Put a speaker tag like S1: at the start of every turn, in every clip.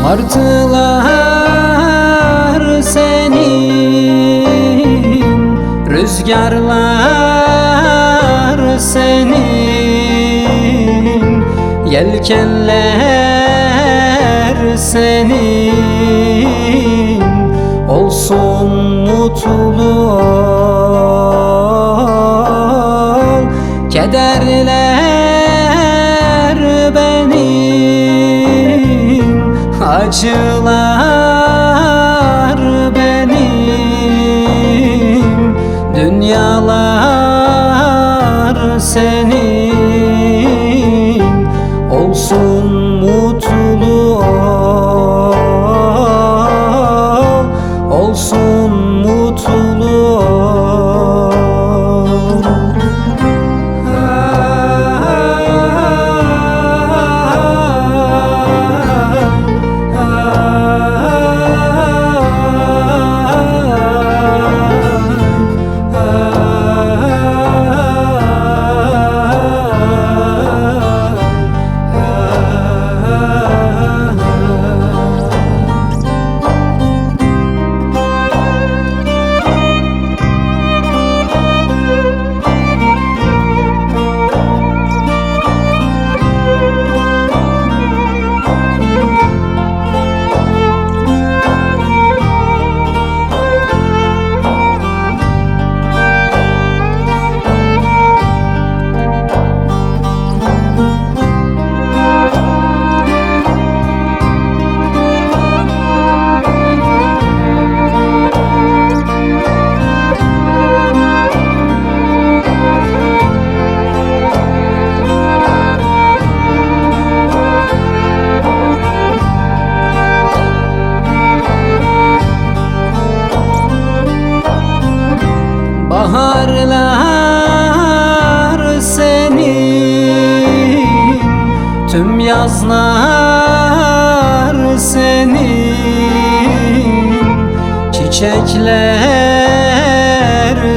S1: Martılar senin, rüzgarlar senin, yelkenler senin. Olsun mutlu ol, kederler benim, acılar benim, dünyalar senin. Olsun mutlu ol, olsun mutlu ol. Baharlar senin, tüm yazlar senin, çiçekler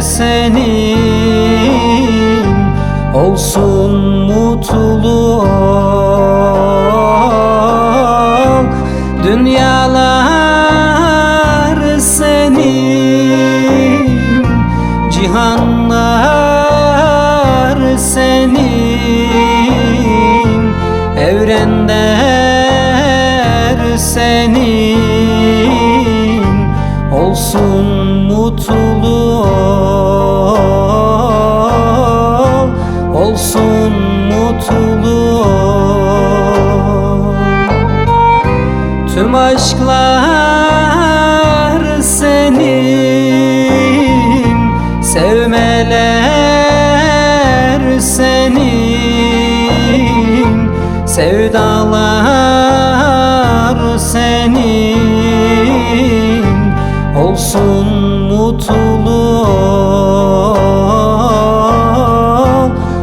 S1: senin. Olsun mutlu ol, dünyalar senin, cihanlar senin, evrenler senin. Olsun mutlu ol, olsun mutlu ol. Tüm aşklar senin, sevmeler senin, sevdalar senin. Olsun mutlu ol,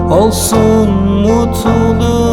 S1: olsun mutlu